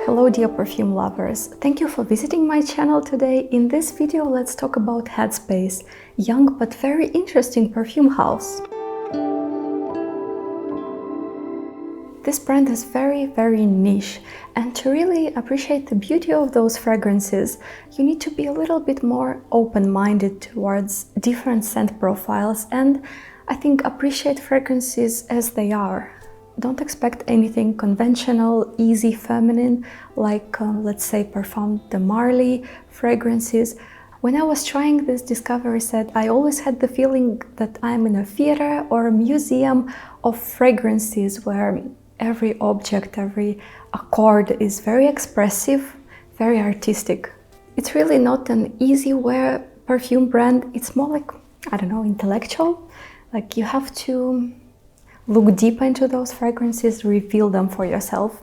Hello dear perfume lovers, thank you for visiting my channel today. In this video let's talk about HEADSPACE, young but very interesting perfume house. This brand is very niche, and to really appreciate the beauty of those fragrances, you need to be a little bit more open-minded towards different scent profiles and I think appreciate fragrances as they are. Don't expect anything conventional, easy, feminine, like let's say Parfum de Marly fragrances. When I was trying this discovery set, I always had the feeling that I'm in a theater or a museum of fragrances where every object, every accord is very expressive, very artistic. It's really not an easy wear perfume brand, it's more like, I don't know, intellectual. Like you have to look deep into those fragrances, reveal them for yourself.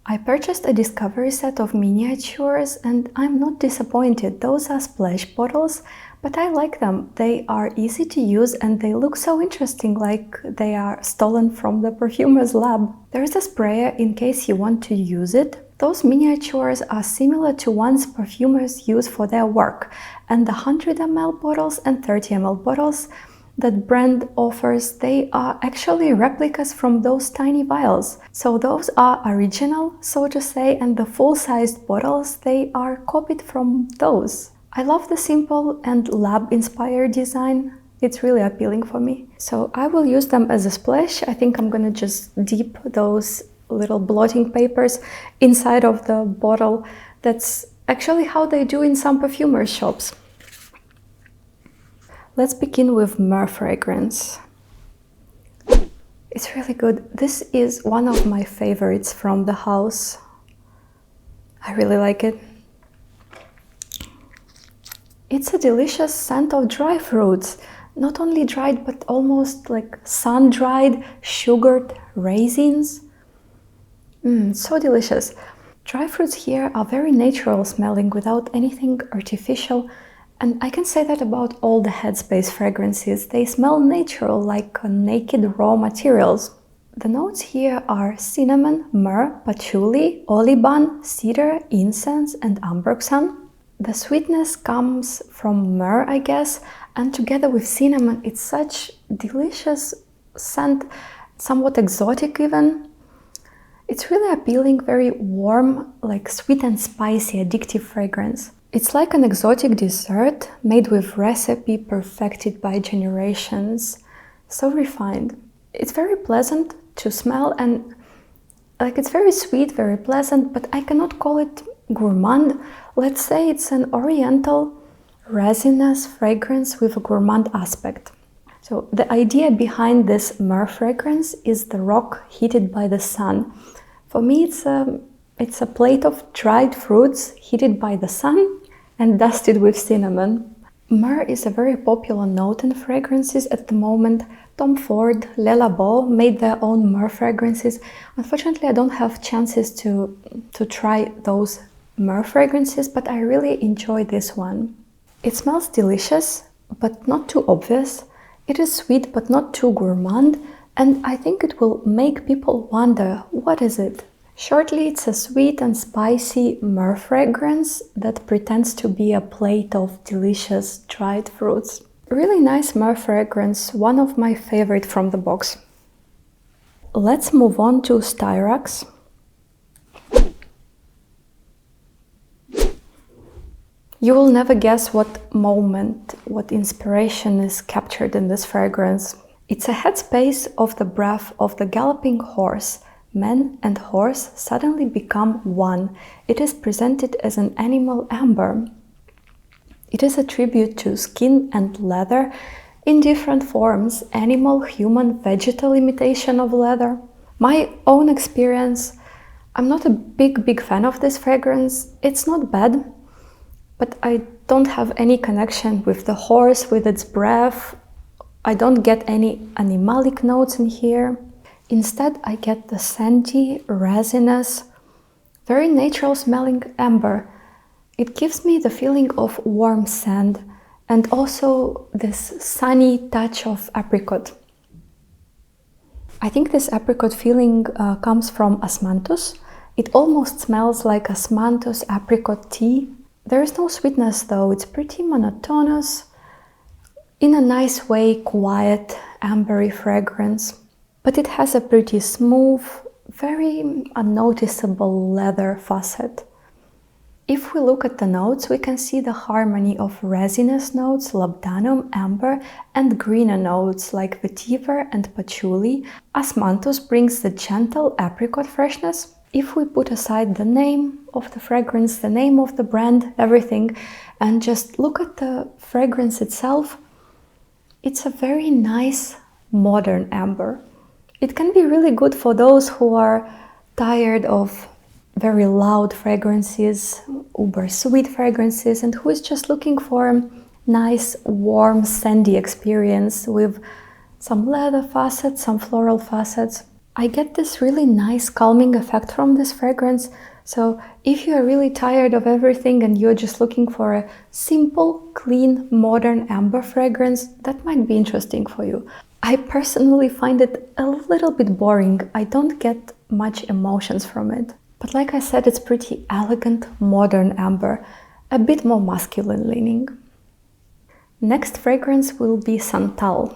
I purchased a discovery set of miniatures and I'm not disappointed. Those are splash bottles, but I like them. They are easy to use and they look so interesting, like they are stolen from the perfumer's lab. There is a sprayer in case you want to use it. Those miniatures are similar to ones perfumers use for their work, and the 100 ml bottles and 30 ml bottles that brand offers, they are actually replicas from those tiny vials. So those are original, so to say, and the full-sized bottles, they are copied from those. I love the simple and lab-inspired design. It's really appealing for me. So I will use them as a splash. I think I'm gonna just dip those little blotting papers inside of the bottle. That's actually how they do in some perfumer shops. Let's begin with MYRRHE fragrance. It's really good. This is one of my favorites from the house. I really like it. It's a delicious scent of dry fruits. Not only dried, but almost like sun-dried, sugared raisins. So delicious. Dry fruits here are very natural smelling without anything artificial. And I can say that about all the HEADSPACE fragrances. They smell natural, like naked raw materials. The notes here are cinnamon, myrrh, patchouli, oliban, cedar, incense and ambroxan. The sweetness comes from myrrh, I guess, and together with cinnamon, it's such delicious scent, somewhat exotic even. It's really appealing, very warm, like sweet and spicy, addictive fragrance. It's like an exotic dessert made with recipe perfected by generations. So refined. It's very pleasant to smell and like it's very sweet, very pleasant, but I cannot call it gourmand. Let's say it's an oriental resinous fragrance with a gourmand aspect. So the idea behind this myrrhe fragrance is the rock heated by the sun. For me, it's a plate of dried fruits heated by the sun and dusted with cinnamon. Myrrhe is a very popular note in fragrances at the moment. Tom Ford, Le Labo made their own myrrhe fragrances. Unfortunately, I don't have chances to try those myrrhe fragrances, but I really enjoy this one. It smells delicious, but not too obvious. It is sweet, but not too gourmand, and I think it will make people wonder, what is it? Shortly, it's a sweet and spicy myrrhe fragrance that pretends to be a plate of delicious dried fruits. Really nice myrrhe fragrance, one of my favorite from the box. Let's move on to STYRAX. You will never guess what moment, what inspiration is captured in this fragrance. It's a headspace of the breath of the galloping horse. Man and horse suddenly become one. It is presented as an animal amber. It is a tribute to skin and leather in different forms, animal, human, vegetal imitation of leather. My own experience, I'm not a big fan of this fragrance. It's not bad, but I don't have any connection with the horse, with its breath. I don't get any animalic notes in here. Instead, I get the sandy, resinous, very natural smelling amber. It gives me the feeling of warm sand and also this sunny touch of apricot. I think this apricot feeling comes from osmanthus, It almost smells like osmanthus apricot tea. There is no sweetness though, it's pretty monotonous, in a nice way, quiet, ambery fragrance. But it has a pretty smooth, very unnoticeable leather facet. If we look at the notes, we can see the harmony of resinous notes, labdanum, amber, and greener notes like vetiver and patchouli. Osmanthus brings the gentle apricot freshness. If we put aside the name of the fragrance, the name of the brand, everything, and just look at the fragrance itself, it's a very nice modern amber. It can be really good for those who are tired of very loud fragrances, uber sweet fragrances, and who is just looking for a nice, warm, sandy experience with some leather facets, some floral facets. I get this really nice calming effect from this fragrance. So if you are really tired of everything and you're just looking for a simple, clean, modern amber fragrance, that might be interesting for you. I personally find it a little bit boring. I don't get much emotions from it. But like I said, it's pretty elegant, modern amber, a bit more masculine leaning. Next fragrance will be SANTAL.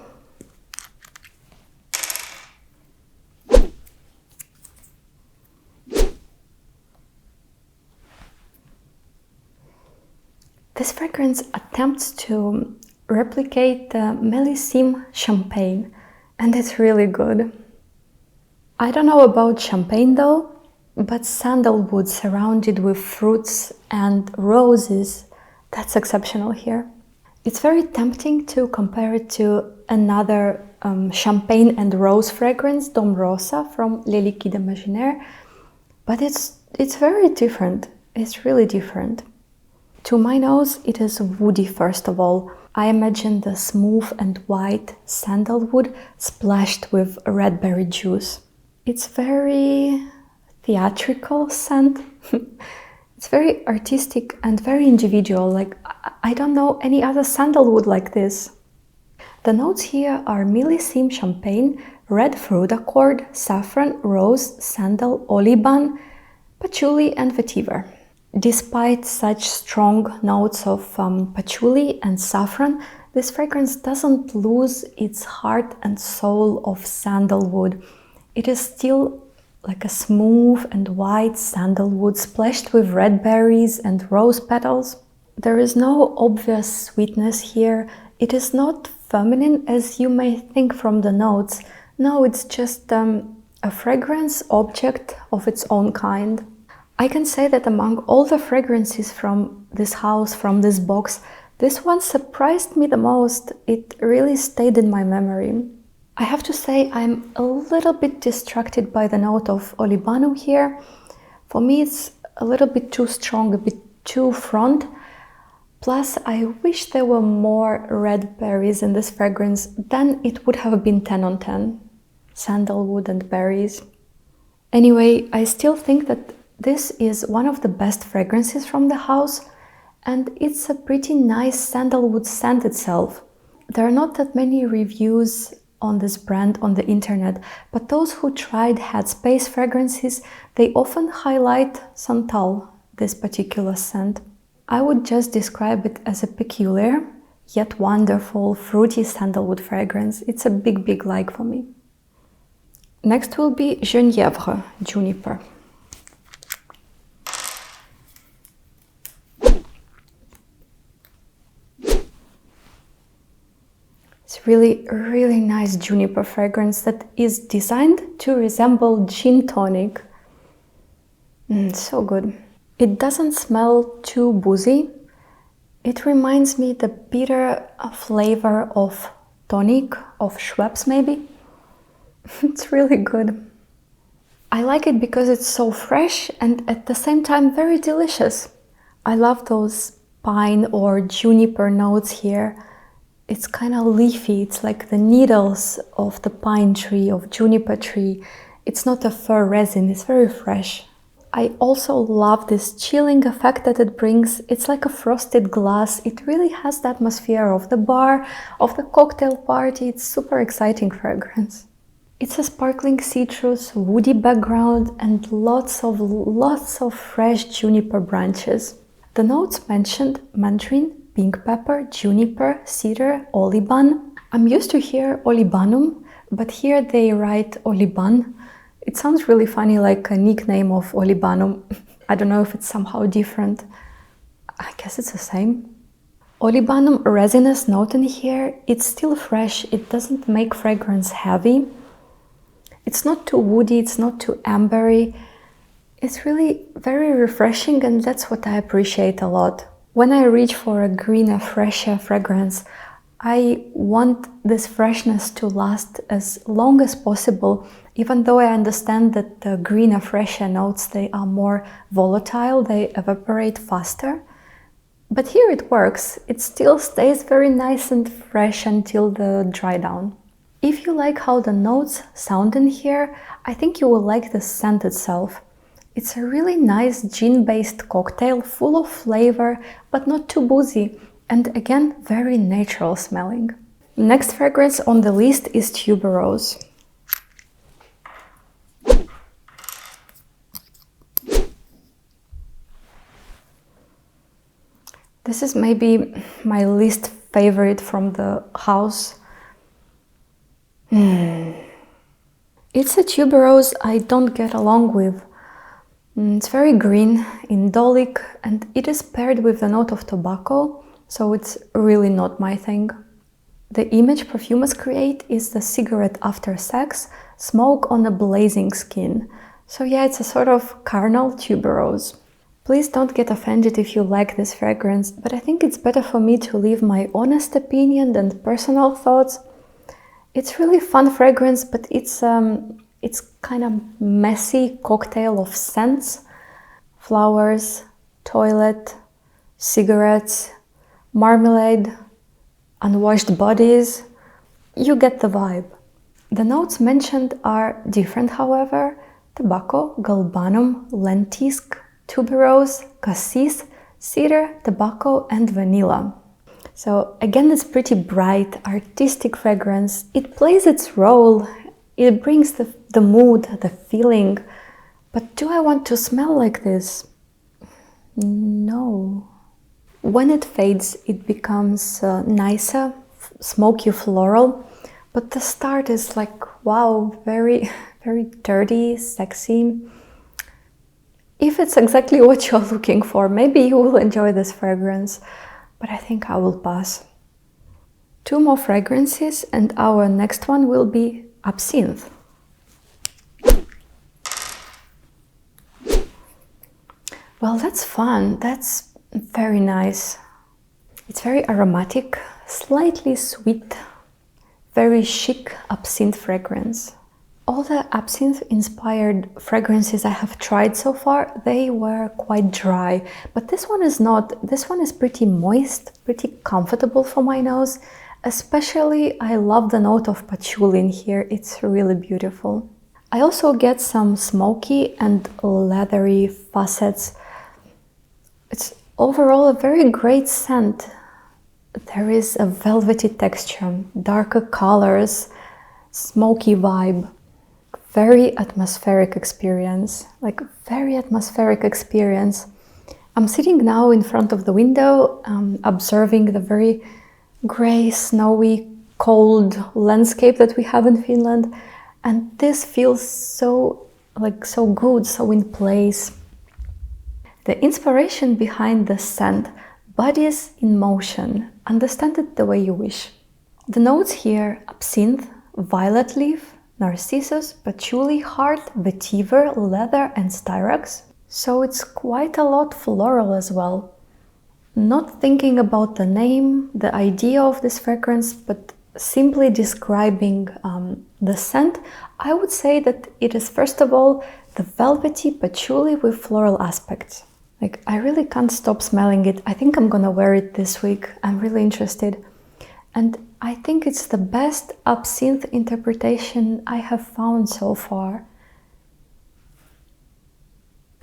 This fragrance attempts to replicate the Millésime champagne, and it's really good. I don't know about champagne though, but sandalwood surrounded with fruits and roses, that's exceptional here. It's very tempting to compare it to another champagne and rose fragrance, Dom Rosa from Les Liquides Imaginaires, but it's very different. It's really different. To my nose, it is woody first of all. I imagine the smooth and white sandalwood splashed with red berry juice. It's very theatrical scent. It's very artistic and very individual. Like, I don't know any other sandalwood like this. The notes here are Millésime champagne, red fruit accord, saffron, rose, sandal, oliban, patchouli and vetiver. Despite such strong notes of patchouli and saffron, this fragrance doesn't lose its heart and soul of sandalwood. It is still like a smooth and white sandalwood splashed with red berries and rose petals. There is no obvious sweetness here. It is not feminine as you may think from the notes. No, it's just a fragrance object of its own kind. I can say that among all the fragrances from this house, from this box, this one surprised me the most. It really stayed in my memory. I have to say I'm a little bit distracted by the note of olibanum here. For me it's a little bit too strong, a bit too front. Plus I wish there were more red berries in this fragrance, then it would have been 10 on 10. Sandalwood and berries. Anyway, I still think that this is one of the best fragrances from the house, and it's a pretty nice sandalwood scent itself. There are not that many reviews on this brand on the internet, but those who tried HEADSPACE fragrances, they often highlight SANTAL, this particular scent. I would just describe it as a peculiar, yet wonderful, fruity sandalwood fragrance. It's a big like for me. Next will be GENIEVRE, juniper. It's really nice juniper fragrance that is designed to resemble gin tonic. So good. It doesn't smell too boozy. It reminds me the bitter flavor of tonic, of Schweppes maybe. It's really good. I like it because it's so fresh and at the same time very delicious. I love those pine or juniper notes here. It's kind of leafy, it's like the needles of the pine tree, of juniper tree. It's not a fir resin, it's very fresh. I also love this chilling effect that it brings. It's like a frosted glass. It really has the atmosphere of the bar, of the cocktail party. It's super exciting fragrance. It's a sparkling citrus, woody background and lots of fresh juniper branches. The notes mentioned mandarin, pink pepper, juniper, cedar, oliban. I'm used to hear olibanum, but here they write oliban. It sounds really funny, like a nickname of olibanum. I don't know if it's somehow different. I guess it's the same. Olibanum resinous note in here. It's still fresh. It doesn't make fragrance heavy. It's not too woody, it's not too ambery. It's really very refreshing, and that's what I appreciate a lot. When I reach for a greener, fresher fragrance, I want this freshness to last as long as possible, even though I understand that the greener, fresher notes, they are more volatile, they evaporate faster. But here it works. It still stays very nice and fresh until the dry down. If you like how the notes sound in here, I think you will like the scent itself. It's a really nice gin-based cocktail, full of flavor, but not too boozy, and again, very natural smelling. Next fragrance on the list is Tubereuse. This is maybe my least favorite from the house. It's a tuberose I don't get along with. It's very green, indolic, and it is paired with the note of tobacco, so it's really not my thing. The image perfumers create is the cigarette after sex, smoke on a blazing skin. So yeah, it's a sort of carnal tuberose. Please don't get offended if you like this fragrance, but I think it's better for me to leave my honest opinion than personal thoughts. It's really fun fragrance, but it's kind of messy cocktail of scents, flowers, toilet, cigarettes, marmalade, unwashed bodies. You get the vibe. The notes mentioned are different, however: tobacco, galbanum, lentisk, tuberose, cassis, cedar, tobacco, and vanilla. So again, it's pretty bright, artistic fragrance. It plays its role. It brings the mood, the feeling. But do I want to smell like this? No. When it fades, it becomes nicer, smoky floral. But the start is like, wow, very, very dirty, sexy. If it's exactly what you're looking for, maybe you will enjoy this fragrance. But I think I will pass. 2 more fragrances, and our next one will be Absinthe. Well, that's fun. That's very nice. It's very aromatic, slightly sweet, very chic absinthe fragrance. All the absinthe-inspired fragrances I have tried so far, they were quite dry, but this one is not. This one is pretty moist, pretty comfortable for my nose. Especially, I love the note of patchouli in here. It's really beautiful. I also get some smoky and leathery facets. It's overall a very great scent. There is a velvety texture, darker colors, smoky vibe. Very atmospheric experience, like very atmospheric experience. I'm sitting now in front of the window, observing the very gray, snowy, cold landscape that we have in Finland, and this feels so good, so in place. The inspiration behind the scent, bodies in motion. Understand it the way you wish. The notes here: absinthe, violet leaf, narcissus, patchouli, heart, vetiver, leather, and STYRAX. So it's quite a lot floral as well. Not thinking about the name, the idea of this fragrance, but simply describing the scent, I would say that it is first of all the velvety patchouli with floral aspects. Like, I really can't stop smelling it. I think I'm gonna wear it this week. I'm really interested. And I think it's the best absinthe interpretation I have found so far.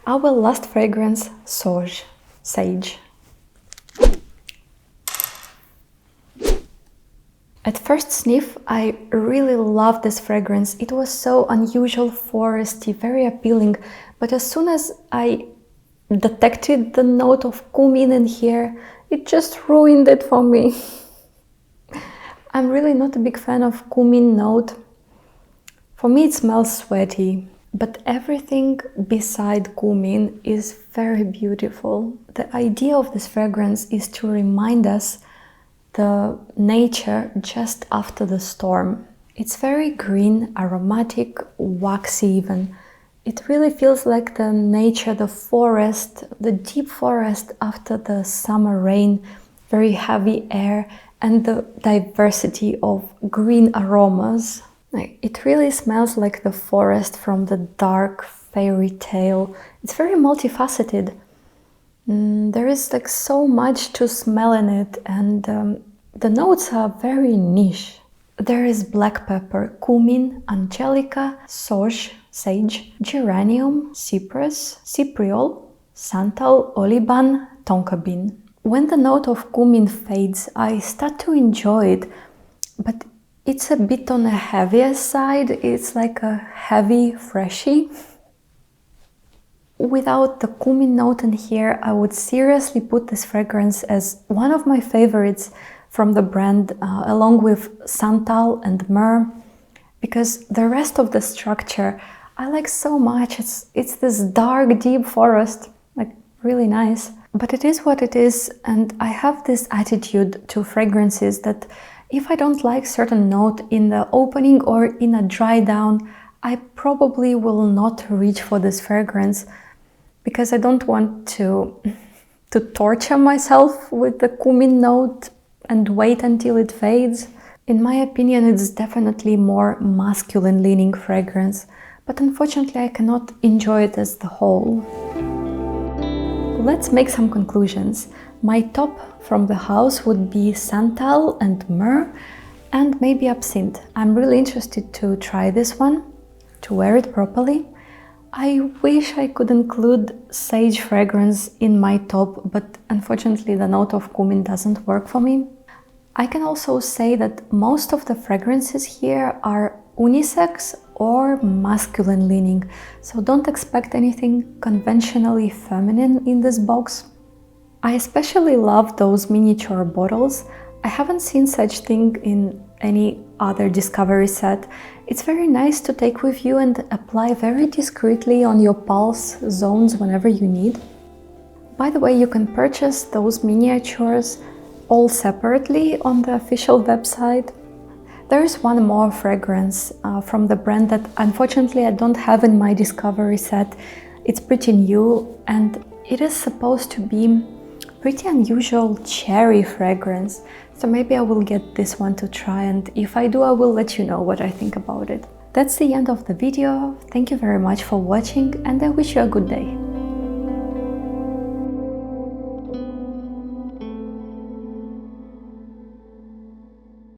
Our last fragrance, SAUGE, Sage. At first sniff, I really loved this fragrance. It was so unusual, foresty, very appealing. But as soon as I detected the note of cumin in here, it just ruined it for me. I'm really not a big fan of cumin note. For me, it smells sweaty. But everything beside cumin is very beautiful. The idea of this fragrance is to remind us the nature just after the storm. It's very green, aromatic, waxy even. It really feels like the nature, the forest, the deep forest after the summer rain, very heavy air, and the diversity of green aromas. It really smells like the forest from the dark fairy tale. It's very multifaceted. There is like so much to smell in it, and the notes are very niche. There is black pepper, cumin, angelica, sauge, sage, geranium, cypress, cypriol, santal, oliban, tonka bean. When the note of cumin fades, I start to enjoy it, but it's a bit on the heavier side. It's like a heavy freshie. Without the cumin note in here, I would seriously put this fragrance as one of my favorites from the brand, along with SANTAL and MYRRHE, because the rest of the structure I like so much. It's this dark, deep forest, like really nice. But it is what it is, and I have this attitude to fragrances that if I don't like certain note in the opening or in a dry down, I probably will not reach for this fragrance, because I don't want to torture myself with the cumin note and wait until it fades. In my opinion, it's definitely more masculine leaning fragrance, but unfortunately I cannot enjoy it as the whole. Let's make some conclusions. My top from the house would be SANTAL and MYRRHE, and maybe ABSINThe. I'm really interested to try this one, to wear it properly. I wish I could include sage fragrance in my top, but unfortunately the note of cumin doesn't work for me. I can also say that most of the fragrances here are unisex or masculine leaning, so don't expect anything conventionally feminine in this box. I especially love those miniature bottles. I haven't seen such thing in any other discovery set. It's very nice to take with you and apply very discreetly on your pulse zones whenever you need. By the way, you can purchase those miniatures all separately on the official website. There is one more fragrance from the brand that unfortunately I don't have in my discovery set. It's pretty new and it is supposed to be pretty unusual cherry fragrance. So maybe I will get this one to try, and if I do, I will let you know what I think about it. That's the end of the video. Thank you very much for watching, and I wish you a good day.